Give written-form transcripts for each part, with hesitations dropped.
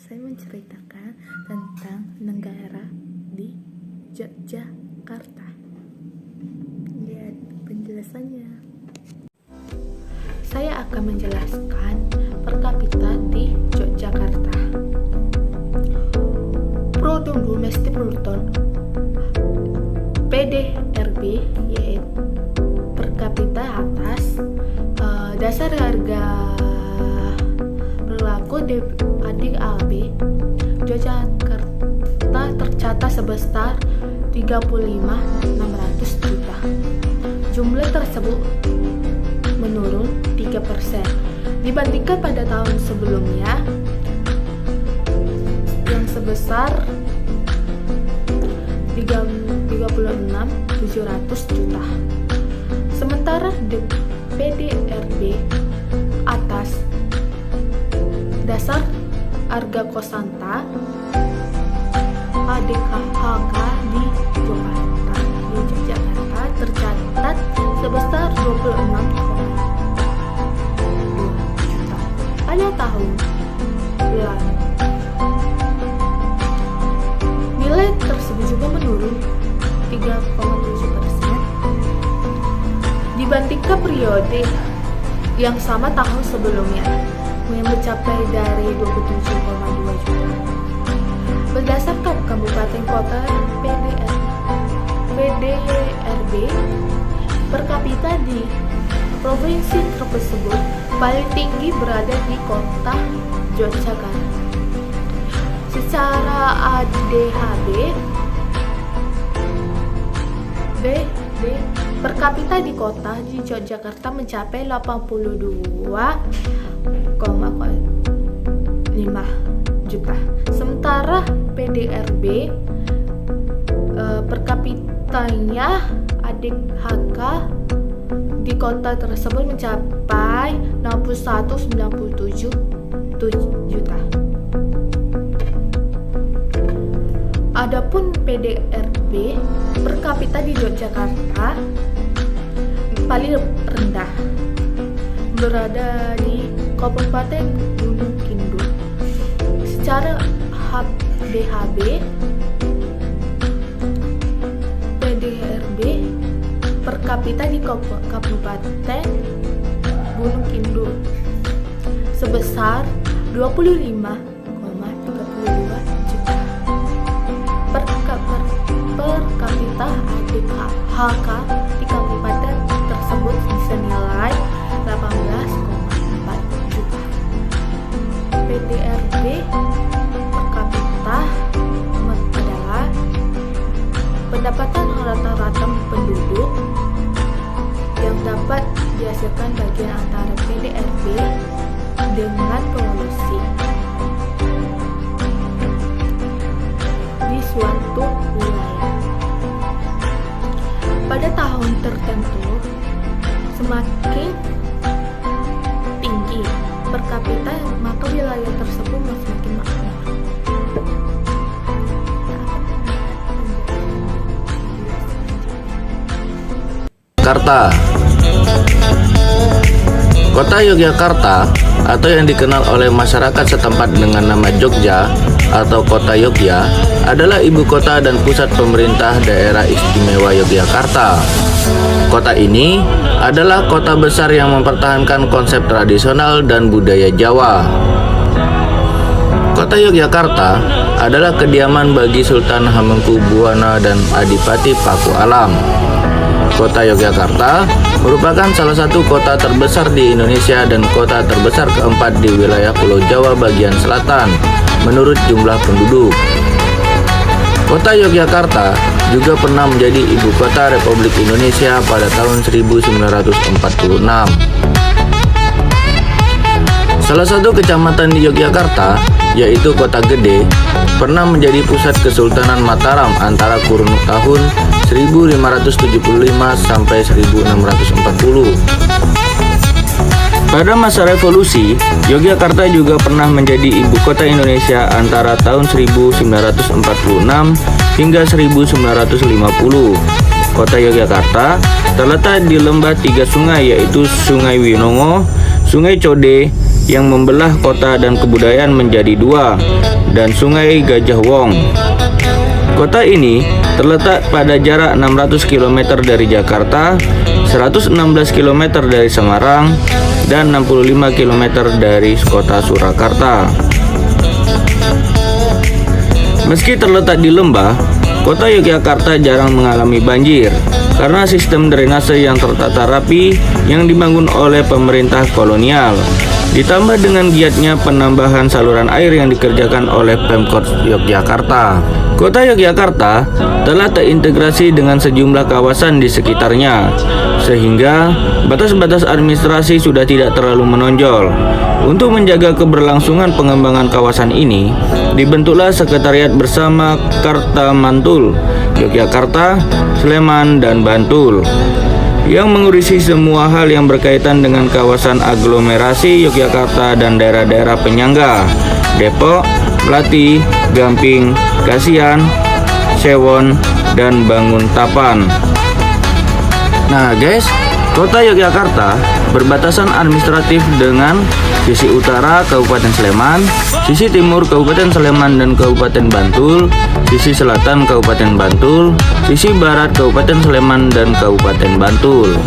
saya menceritakan tentang negara di Yogyakarta. Lihat penjelasannya. Saya akan menjelaskan per kapita di Yogyakarta. Produk domestik bruto PDRB yaitu per kapita atas dasar harga berlaku di adik AB Yogyakarta tercatat sebesar 35.600 juta. Jumlah tersebut menurun 3% dibandingkan pada tahun sebelumnya yang sebesar 36.700 juta. Sementara di PDRB atas dasar harga konstan ADKHK di Yogyakarta tercatat sebesar 26,2 juta pada tahun lalu. Nilai tersebut juga menurun 3,7% dibandingkan periode yang sama tahun sebelumnya yang mencapai dari 27,2 juta. Berdasarkan kabupaten kota PDRB per kapita di provinsi tersebut paling tinggi berada di kota Yogyakarta. Secara ADHB per kapita di kota di Yogyakarta mencapai 82,5 juta. Sementara PDRB per kapitanya ADKHK di kota tersebut mencapai 61,97 juta. Adapun PDRB per kapita di Yogyakarta paling rendah berada di Kabupaten Gunung Kidul. Secara DHB PDRB per kapita di Kabupaten Gunung Kidul sebesar 25,32 juta. Per kapita ADKHK di kabupaten tersebut senilai 18,4 juta. PDRB per kapita adalah pendapatan rata-rata penduduk yang dapat dihasilkan bagian antara PDRB dengan polusi di suatu wilayah. Pada tahun tertentu semakin tinggi per kapita, maka wilayah tersebut semakin makmur. Jakarta. Kota Yogyakarta atau yang dikenal oleh masyarakat setempat dengan nama Jogja atau Kota Yogya adalah ibu kota dan pusat pemerintah daerah istimewa Yogyakarta. Kota ini adalah kota besar yang mempertahankan konsep tradisional dan budaya Jawa. Kota Yogyakarta adalah kediaman bagi Sultan Hamengkubuwana dan Adipati Paku Alam. Kota Yogyakarta merupakan salah satu kota terbesar di Indonesia dan kota terbesar keempat di wilayah Pulau Jawa bagian selatan menurut jumlah penduduk. Kota Yogyakarta juga pernah menjadi ibu kota Republik Indonesia pada tahun 1946. Salah satu kecamatan di Yogyakarta, yaitu Kota Gede, pernah menjadi pusat Kesultanan Mataram antara kurun tahun 1575 sampai 1640. Pada masa revolusi, Yogyakarta juga pernah menjadi ibu kota Indonesia antara tahun 1946 hingga 1950. Kota Yogyakarta terletak di lembah tiga sungai, yaitu Sungai Winongo, Sungai Code, yang membelah kota dan kebudayaan menjadi dua, dan Sungai Gajah Wong. Kota ini terletak pada jarak 600 km dari Jakarta, 116 km dari Semarang, dan 65 km dari kota Surakarta. Meski terletak di lembah, kota Yogyakarta jarang mengalami banjir karena sistem drainase yang tertata rapi yang dibangun oleh pemerintah kolonial. Ditambah dengan giatnya penambahan saluran air yang dikerjakan oleh Pemkot Yogyakarta. Kota Yogyakarta telah terintegrasi dengan sejumlah kawasan di sekitarnya, sehingga batas-batas administrasi sudah tidak terlalu menonjol. Untuk menjaga keberlangsungan pengembangan kawasan ini, dibentuklah sekretariat bersama Karta Mantul, Yogyakarta, Sleman, dan Bantul, yang mengurusi semua hal yang berkaitan dengan kawasan aglomerasi Yogyakarta dan daerah-daerah penyangga, Depok, Melati, Gamping, Kasihan, Sewon, dan Banguntapan. Nah guys, kota Yogyakarta berbatasan administratif dengan sisi utara Kabupaten Sleman, sisi timur Kabupaten Sleman dan Kabupaten Bantul, sisi selatan Kabupaten Bantul, sisi barat Kabupaten Sleman dan Kabupaten Bantul.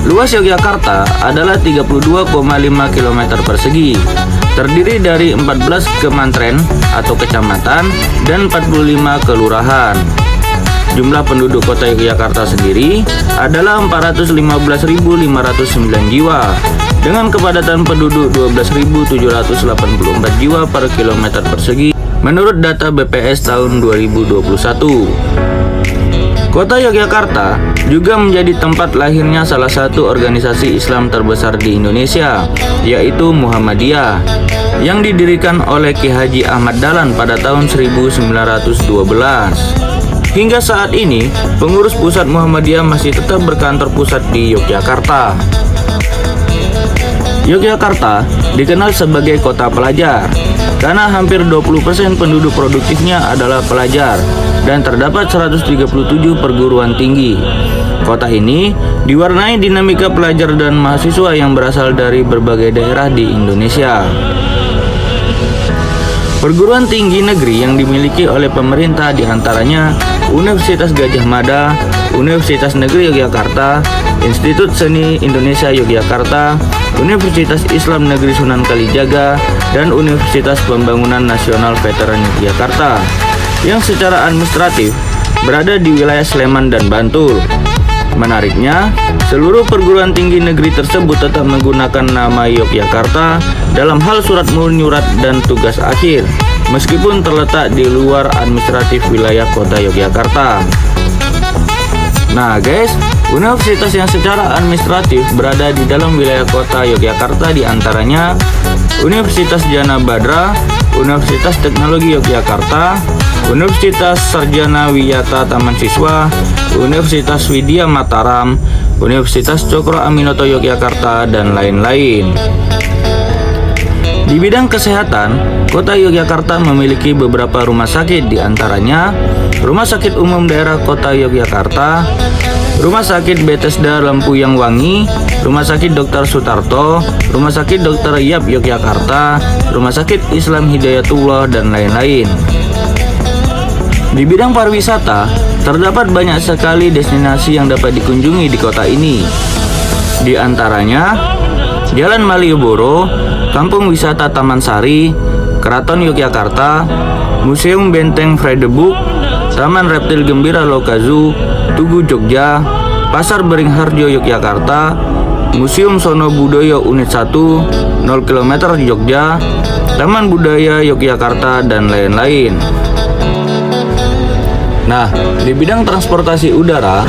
Luas Yogyakarta adalah 32,5 km persegi, terdiri dari 14 kemantren atau kecamatan dan 45 kelurahan. Jumlah penduduk kota Yogyakarta sendiri adalah 415.509 jiwa, dengan kepadatan penduduk 12.784 jiwa per kilometer persegi menurut data BPS tahun 2021. Kota Yogyakarta juga menjadi tempat lahirnya salah satu organisasi Islam terbesar di Indonesia, yaitu Muhammadiyah, yang didirikan oleh Ki Haji Ahmad Dahlan pada tahun 1912. Hingga saat ini, pengurus pusat Muhammadiyah masih tetap berkantor pusat di Yogyakarta. Yogyakarta dikenal sebagai kota pelajar karena hampir 20% penduduk produktifnya adalah pelajar dan terdapat 137 perguruan tinggi. Kota ini diwarnai dinamika pelajar dan mahasiswa yang berasal dari berbagai daerah di Indonesia. Perguruan tinggi negeri yang dimiliki oleh pemerintah diantaranya Universitas Gadjah Mada, Universitas Negeri Yogyakarta, Institut Seni Indonesia Yogyakarta, Universitas Islam Negeri Sunan Kalijaga, dan Universitas Pembangunan Nasional Veteran Yogyakarta, yang secara administratif berada di wilayah Sleman dan Bantul. Menariknya, seluruh perguruan tinggi negeri tersebut tetap menggunakan nama Yogyakarta dalam hal surat menyurat dan tugas akhir, meskipun terletak di luar administratif wilayah kota Yogyakarta. Nah guys, universitas yang secara administratif berada di dalam wilayah kota Yogyakarta diantaranya Universitas Jana Badra, Universitas Teknologi Yogyakarta, Universitas Sarjana Wiyata Taman Siswa, Universitas Widya Mataram, Universitas Cokro Aminoto Yogyakarta, dan lain-lain. Di bidang kesehatan, kota Yogyakarta memiliki beberapa rumah sakit, diantaranya Rumah Sakit Umum Daerah Kota Yogyakarta, Rumah Sakit Bethesda Lempuyang Wangi, Rumah Sakit Dr. Sutarto, Rumah Sakit Dr. Yap Yogyakarta, Rumah Sakit Islam Hidayatullah, dan lain-lain. Di bidang pariwisata, terdapat banyak sekali destinasi yang dapat dikunjungi di kota ini. Di antaranya, Jalan Malioboro, Kampung Wisata Taman Sari, Keraton Yogyakarta, Museum Benteng Fredebuk, Taman Reptil Gembira Lokazu, Tugu Jogja, Pasar Beringharjo Yogyakarta, Museum Sono Budoyo Unit 1, 0 km Jogja, Taman Budaya Yogyakarta, dan lain-lain. Nah, di bidang transportasi udara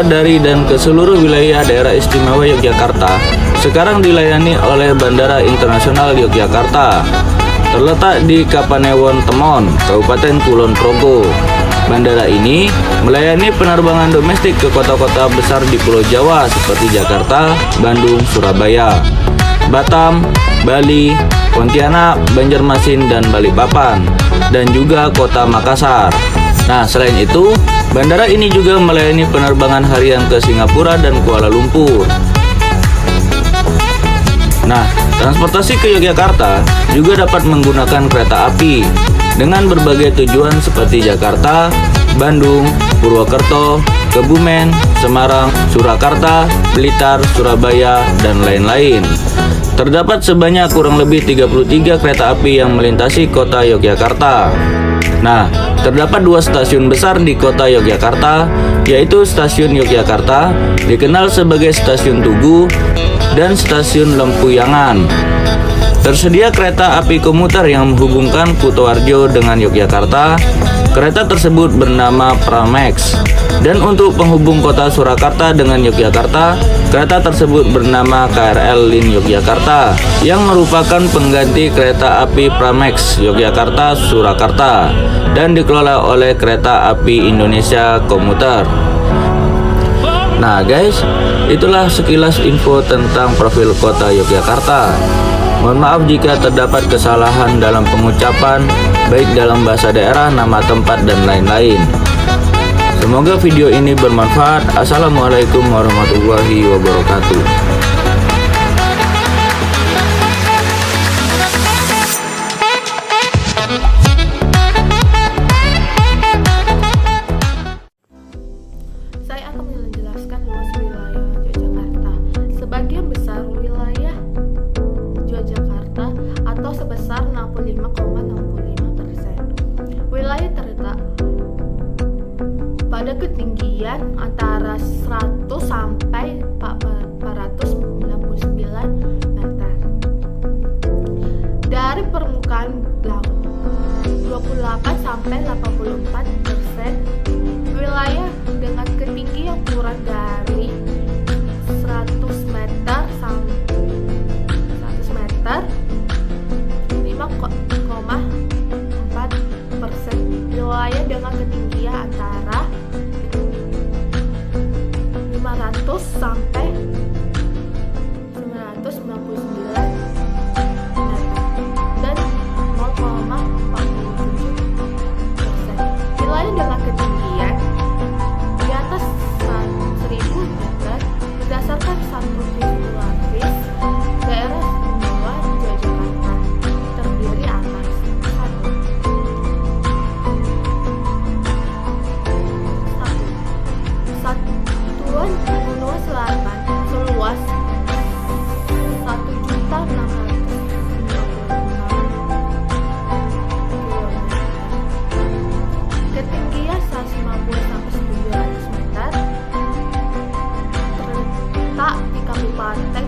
dari dan ke seluruh wilayah daerah istimewa Yogyakarta sekarang dilayani oleh Bandara Internasional Yogyakarta. Terletak di Kapanewon Temon, Kabupaten Kulon Progo. Bandara ini melayani penerbangan domestik ke kota-kota besar di Pulau Jawa seperti Jakarta, Bandung, Surabaya, Batam, Bali, Pontianak, Banjarmasin, dan Balikpapan, dan juga kota Makassar. Nah, selain itu, bandara ini juga melayani penerbangan harian ke Singapura dan Kuala Lumpur. Nah, transportasi ke Yogyakarta juga dapat menggunakan kereta api dengan berbagai tujuan seperti Jakarta, Bandung, Purwokerto, Kebumen, Semarang, Surakarta, Blitar, Surabaya, dan lain-lain. Terdapat sebanyak kurang lebih 33 kereta api yang melintasi kota Yogyakarta. Nah, terdapat 2 stasiun besar di kota Yogyakarta, yaitu Stasiun Yogyakarta, dikenal sebagai Stasiun Tugu, dan Stasiun Lempuyangan. Tersedia kereta api komuter yang menghubungkan Kutoarjo dengan Yogyakarta. Kereta tersebut bernama Pramex. Dan untuk penghubung kota Surakarta dengan Yogyakarta, kereta tersebut bernama KRL Lin Yogyakarta, yang merupakan pengganti kereta api Pramex Yogyakarta-Surakarta dan dikelola oleh Kereta Api Indonesia Komuter. Nah guys, itulah sekilas info tentang profil kota Yogyakarta. Mohon maaf jika terdapat kesalahan dalam pengucapan, baik dalam bahasa daerah, nama tempat, dan lain-lain. Semoga video ini bermanfaat. Assalamualaikum warahmatullahi wabarakatuh. Saya akan menjelaskan luas wilayah Yogyakarta. Sebagian besar wilayah Yogyakarta atau sebesar 65,65%. Wilayah terletak pada ketinggian antara 100 sampai 499 meter dari permukaan laut. 28 sampai 84% wilayah dengan ketinggian kurang dari 100 meter sampai 5,4%. Wilayah dengan ketinggian antara 500 sampai 999 meter dan 0,47%. Wilayah dengan ketinggian di atas 1000 meter berdasarkan satu geografis daerah istimewa Yogyakarta terdiri atas 1. Satuan Benua Selatan seluas 1.696 km, ketinggian 150 sampai 700 meter, terletak di Kabupaten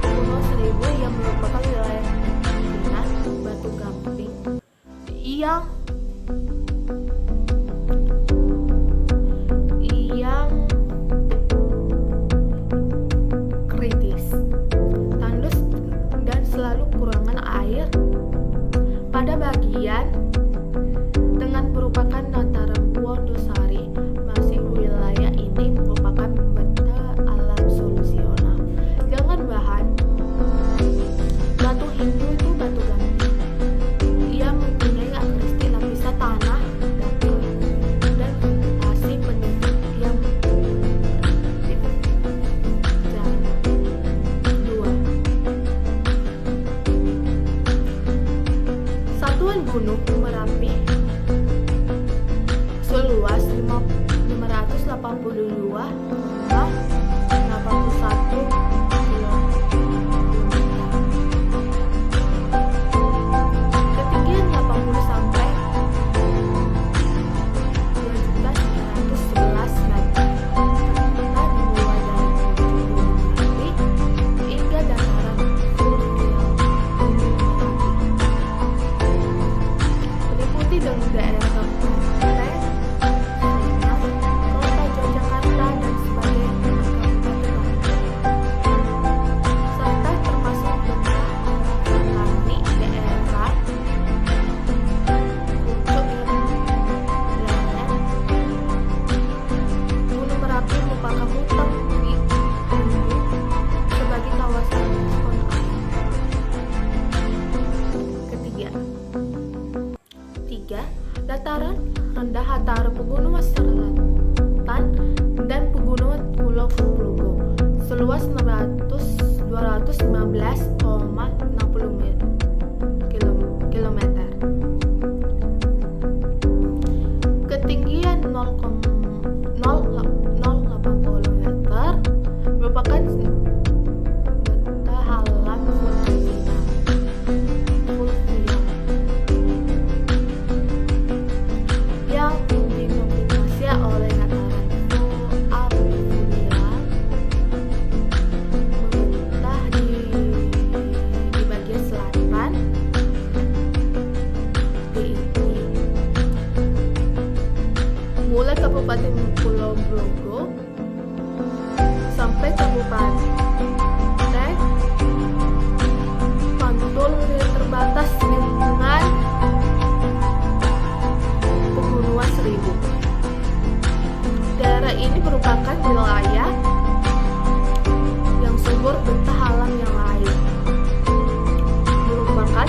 Gunung Seribu yang merupakan wilayah pemimpinan Batu Gamping yang kritis, tandus, dan selalu kekurangan air pada bagian dengan merupakan dataran Wondosari. Masih wilayah ini merupakan benda alam solusional dengan bahan batu Hindu itu batu gamping. Ia mempunyai karakteristik lapisan tanah dapur dan vegetasi penduduk yang jarang. 2. Satuan Gunung Merapi seluas 582,81 km, ketinggian 80 sampai 2.911 meter, terletak dimulai dari Gunung Merapi hingga dataran Gunung Merapi, meliputi dengan daerah Kabupaten Sleman, Kota Yogyakarta, dan sebagai 0,080 meter merupakan beta alam fulvial yang didominasi oleh dataran alluvial membentang di bagian selatan mulai Kabupaten Pulau Progo sampai Kabupaten Bantul terbatas dengan Pegunungan Seribu. Daerah ini merupakan wilayah yang subur bentang alam yang lain. Merupakan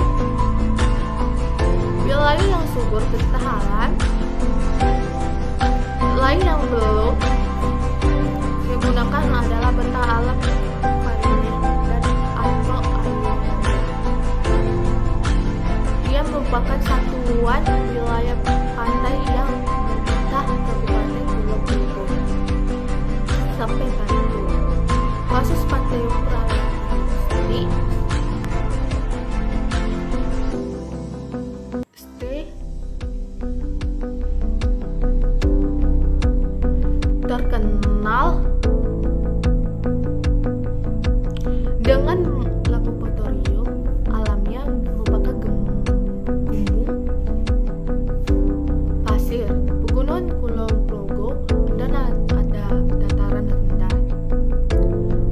wilayah yang subur bentang alam lain yang belum digunakan adalah bentang alam Karenia dan atau Alluvial. Ia merupakan satuan wilayah pantai yang membentang Kabupaten Pulau Progo sampai Bantul. Kasus pantai Prayasti terkenal dengan laboratorium alamnya merupakan gunung pasir, pegunungan Pulau Progo, dan ada dataran rendah.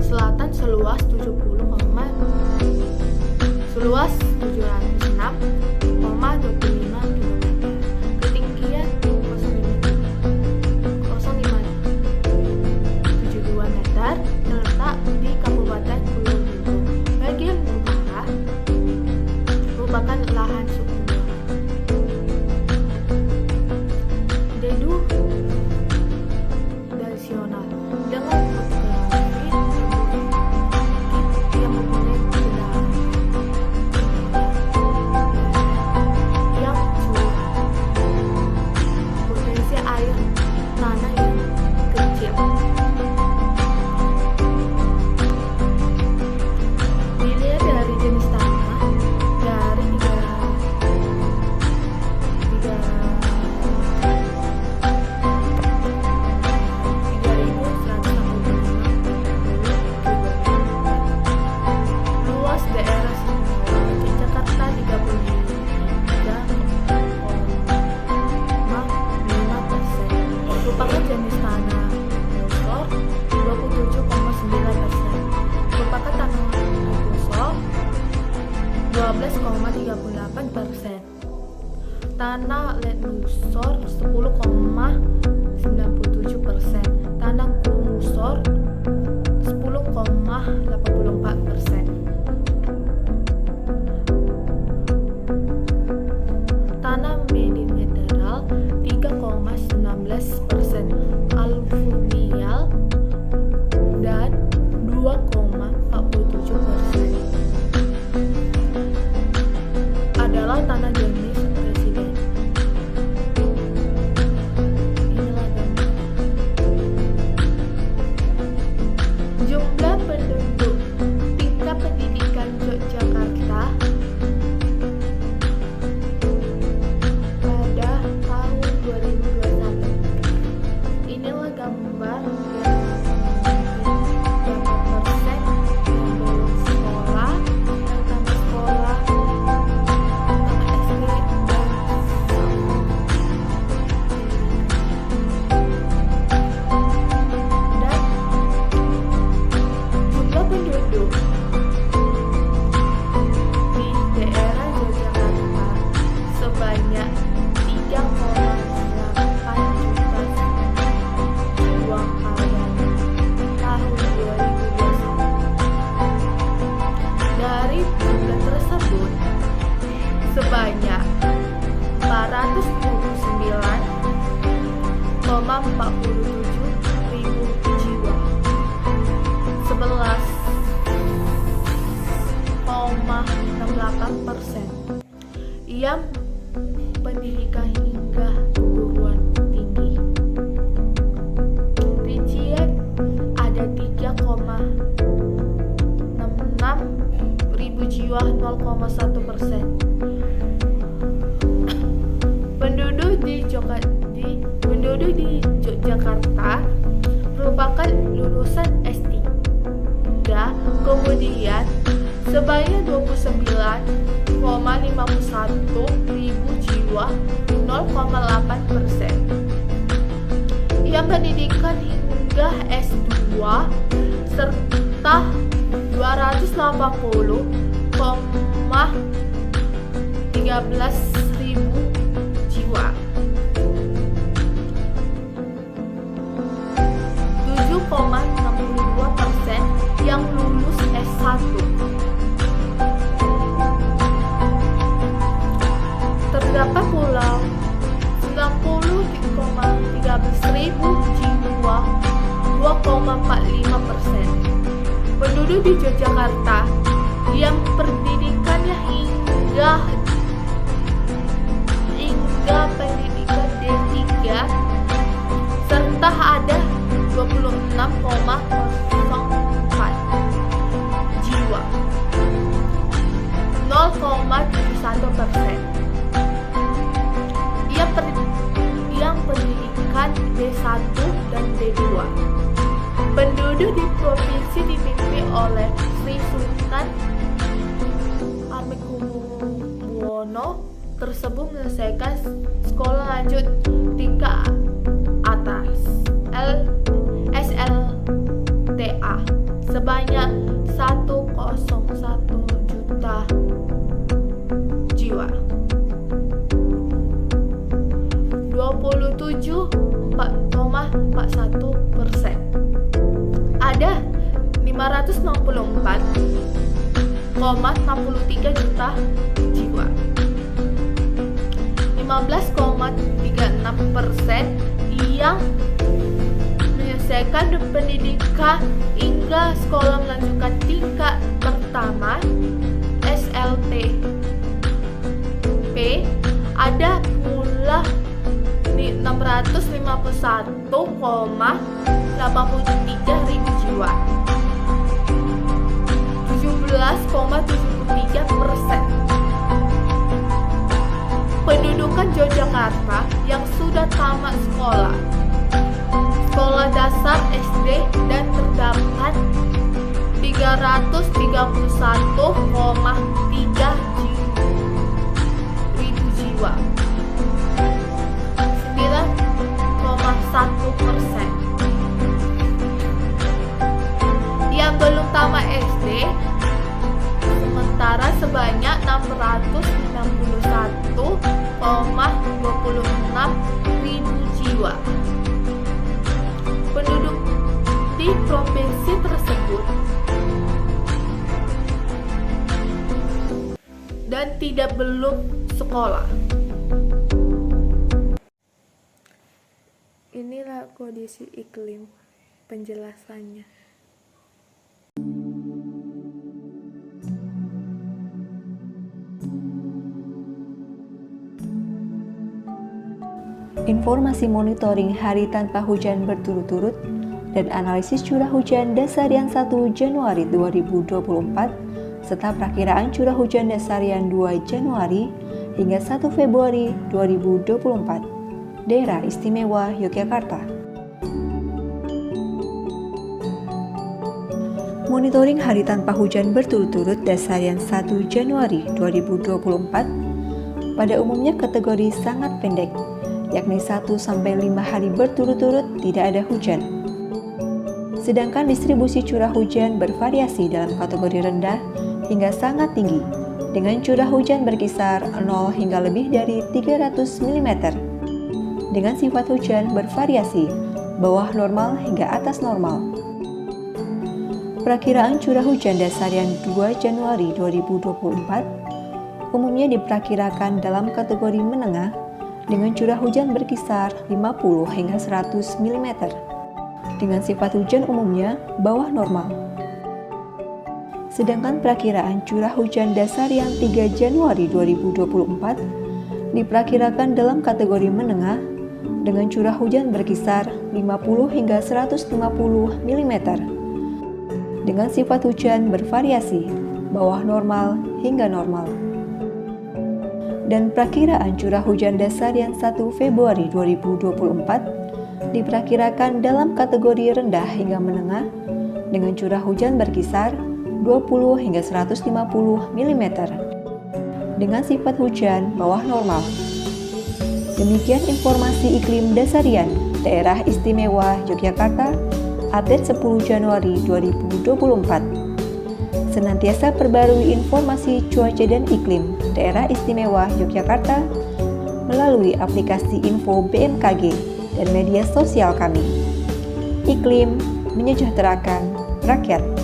Selatan seluas 706,25 km. Ketinggian 0,572 meter terletak di Kabupaten Pulau Progo. Bagian utara merupakan lahan subtropis. Dedu nasional dengan fotografi yang mempunyai kedalaman yang curam, potensi air tanah yang kecil. Dilihat dari jenis tanah, dari 3.165 luas daerah Jakarta 33,5%, merupakan jenis tanah longsor 27,9%, merupakan tanah longsor 12,38%, tanah longsor 10,97%, tanah gusur 10,84%. Tanah mineral 3,19%, alluvial dan 2,47% adalah tanah jenis residen. Inilah gambar. Jumlah penduduk tingkat pendidikan Yogyakarta pada tahun 2021. Inilah gambar yang berapa persen yang belum sekolah, yang tamat sekolah, tamat SD, dan jumlah penduduk di daerah Yogyakarta sebanyak 3,8 juta jiwa pada tahun 2021. Dari jumlah tersebut, sebanyak 429,47 ribu jiwa, 11,68% yang pendidikan hingga perguruan tinggi. 0,1%. Penduduk di Yogyakarta merupakan lulusan S3. Kemudian sebanyak 29,51 ribu jiwa, 0,8%. Yang pendidikan hingga S2 serta 280,13 ribu jiwa. 7,62% yang lulus S1. Terdapat pula 90,13 ribu jiwa, 2,45%. Penduduk di Yogyakarta yang pendidikannya hingga pendidikan D3 serta ada 26,04 jiwa, 0,71%. Yang pendidikan D1 dan D2. Penduduk di provinsi dipimpin oleh Sri Sultan Hamengkubuwono tersebut menyelesaikan sekolah lanjut tingkat atas SLTA sebanyak 101 juta jiwa, 27,41%. Ada 564,63 juta jiwa, 15,36% yang menyelesaikan pendidikan hingga sekolah melanjutkan tingkat pertama SLTP. Ada pula 651,83 ribu jiwa, 17,73%. Pendudukan Yogyakarta yang sudah tamat sekolah dasar SD dan terdapat 331,3 ribu jiwa, 9,1%. Yang belum tamat SD sementara sebanyak 661,26 ribu jiwa. Penduduk di provinsi tersebut dan tidak belum sekolah. Inilah kondisi iklim penjelasannya. Informasi monitoring hari tanpa hujan berturut-turut dan analisis curah hujan dasarian 1 Januari 2024 serta perakiraan curah hujan dasarian 2 Januari hingga 1 Februari 2024. Daerah Istimewa Yogyakarta. Monitoring hari tanpa hujan berturut-turut dasarian 1 Januari 2024 pada umumnya kategori sangat pendek, yakni 1-5 hari berturut-turut tidak ada hujan. Sedangkan distribusi curah hujan bervariasi dalam kategori rendah hingga sangat tinggi, dengan curah hujan berkisar 0 hingga lebih dari 300 mm. Dengan sifat hujan bervariasi, bawah normal hingga atas normal. Perakiraan curah hujan dasarian 2 Januari 2024 umumnya diperkirakan dalam kategori menengah dengan curah hujan berkisar 50 hingga 100 mm, dengan sifat hujan umumnya bawah normal. Sedangkan perakiraan curah hujan dasarian 3 Januari 2024 diperkirakan dalam kategori menengah dengan curah hujan berkisar 50 hingga 150 mm, dengan sifat hujan bervariasi bawah normal hingga normal. Dan perakiraan curah hujan dasar yang 1 Februari 2024 diperkirakan dalam kategori rendah hingga menengah dengan curah hujan berkisar 20 hingga 150 mm dengan sifat hujan bawah normal. Demikian informasi iklim dasarian Daerah Istimewa Yogyakarta update 10 Januari 2024. Senantiasa perbarui informasi cuaca dan iklim Daerah Istimewa Yogyakarta melalui aplikasi info BMKG dan media sosial kami. Iklim menyejahterakan rakyat.